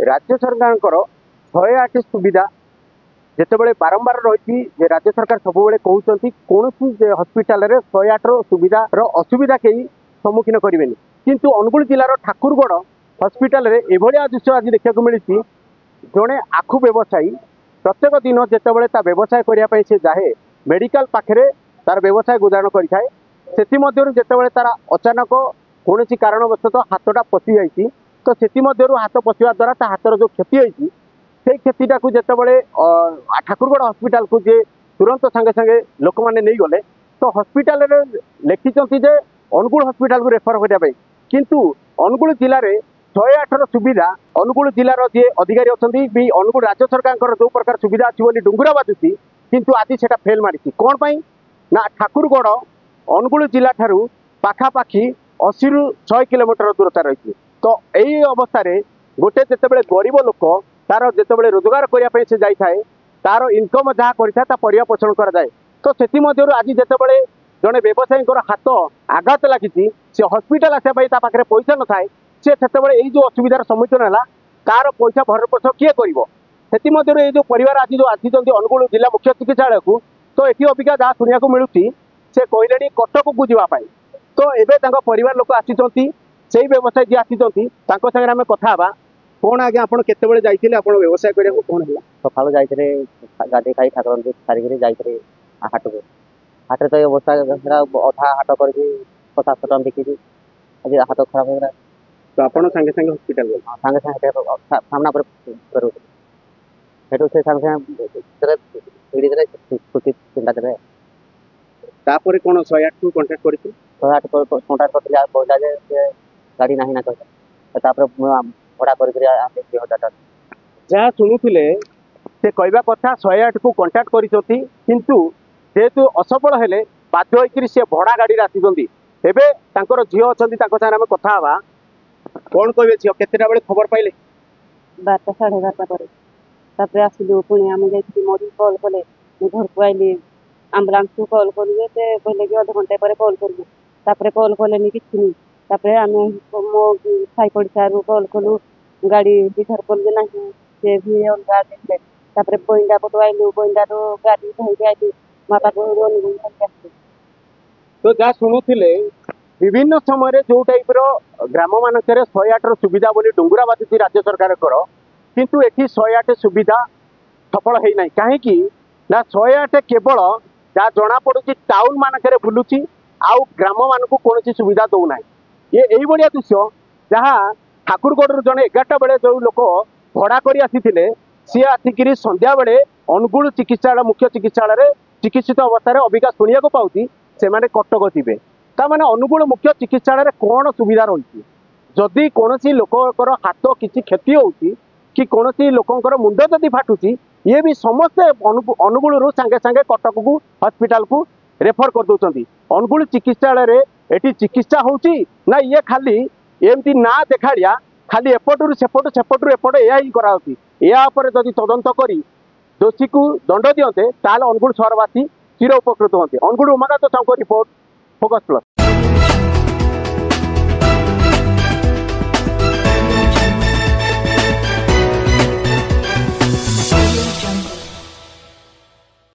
राज्य सरकार 108 सुविधा जितेबाला बारंबार रही राज्य सरकार सब कहते कौन हस्पिटाल 108 सुविधार असुविधा कहीं सम्मुखीन करेंगे किंतु अनुगुल जिलार ठाकुरगढ़ हस्पिटाल एभलिया दृश्य आज देखा मिली जड़े आखु व्यवसायी प्रत्येक दिन जितेबाला ता व्यवसाय करने से जाए मेडिकल पाखे तार व्यवसाय गुजारण करें से तार अचानक कौन कारणवशत हाथटा पशि जाइए तो से हाथ पशिवा द्वारा ता हाथर जो क्षति होती से क्षतिटा को जितेबाला ठाकुरगढ़ हस्पिटाल को जे तुरंत संगे संगे लोक मैंने नहीं गले तो हस्पिटाल लिखिं जे अनुगुल हस्पिटाल को रेफर करने किंतु अनुगुल जिले में 108 सुविधा अनुगुल जिलार जी अधिकारी अच्छा भी अनुगुल राज्य सरकार जो प्रकार सुविधा अच्छी डुंगुरा बाजुची किंतु आज से फेल मारी कौन पाई ना ठाकुरगढ़ अनुगुल जिला ठारू पाखापाखी 80 ରୁ 100 किलोमीटर दूरता रही तो यही अवस्था गोटे जितेबाला गरीब लोक तार जितेबाला रोजगार करने से जाए तार इनकम जहाँ कर परिवार पोषण कराए तो से आज जितेबाला जड़े व्यवसायी हाथ आघात लगी सी हस्पिटाल आसापी पाखे पैसा न थाए सी से जो असुविधार सम्मुखीन है तार पैसा भरण पोषण किए कर जो परिवार आज जो आसी अनुगुल जिला मुख्य चिकित्सालय को तो ये अबिका जहाँ शुणा मिलूँ से कहले कटक को जावाई तो एवं परिवार लोक आसी से व्यवसायी जी आसी सागे आम कथा कौन आज्ञा आप केतबेले जाइए आप व्यवसाय करने कौन है सकाल जाइए गाधे खाई ठाकुर सारिक जाइए हाट को हाटे तो अवस्था अधा हाट कर 50 टन बिकी आज हाथ खराब हो तो आप सागे सागे हस्पिटाल सागे सागे सामना करूँ से सागे सागे चिंता देवे तापर कौन 108 को कंटाक्ट कर 108 कंटाक्ट कर कहला जे गाड़ी ना कहता भड़ा कर 2000 जहाँ शुणुले से कहवा कथा 108 को कंटाक्ट किंतु जेहेतु असफल हेले बाध्य होकर सी भड़ा गाड़ी आसी एवं झील अच्छा आम कथा कौन कहे झील केतेटा बेले खबर पाइले 12टा 12:30 पर आसलु पुणी आम जाइए मोदी कल कले घर को आइली आम्बुलांस को कल कलु कहले कि अध घंटे पर कल करूँ कल कले कि आम मो साई पड़िशा कल कलु गाड़ी विचार कलु ना सी भी अलग देखले बइंडा पटू आइलु बइंडा गाड़ी धरके आइली माता को तो जहाँ शुणुले विभिन्न समय जो टाइप ग्राम मानक 108 सुविधा बोली डुंगुरा बाजुची राज्य सरकार किंतु एटी 108 सुविधा सफल है ना कहीं ना 108 केवल जहाँ जना पड़ी टाउन मानक बुलूची आउ ग्राम मान कौन सुविधा दौना ये यही भाया दृश्य जहाँ ठाकुरगढ़ जड़े 11टा बेले जो लोक भड़ा कर आसी सी आसिक संध्या बेले अनुगुल चिकित्सालय मुख्य चिकित्सालय चिकित्सित अवस्था अबिका शुणा पाऊँ से कटक थे ताने अनुगुल मुख्य चिकित्सालय कौन सुविधा रही जदि कौन लोकर हाथ किसी क्षति होती कि कौन लोकर मुंड जदि फाटुची ये भी समस्ते अनुगुल सांगे सांगे कटक को हस्पिटाल को रेफर कर दौरान अनुगुल चिकित्सालय ये चिकित्सा होची ना ये खाली एमती ना देखाड़िया खाली एपटू सेपटू सेपटू एपट या कराऊँगी यापर जदि तदंत करी दोषी को दंड दियंते ताल अनुगुल सहरवासी चिर उपकृत होते Angul Umakant Sahu report focus plus.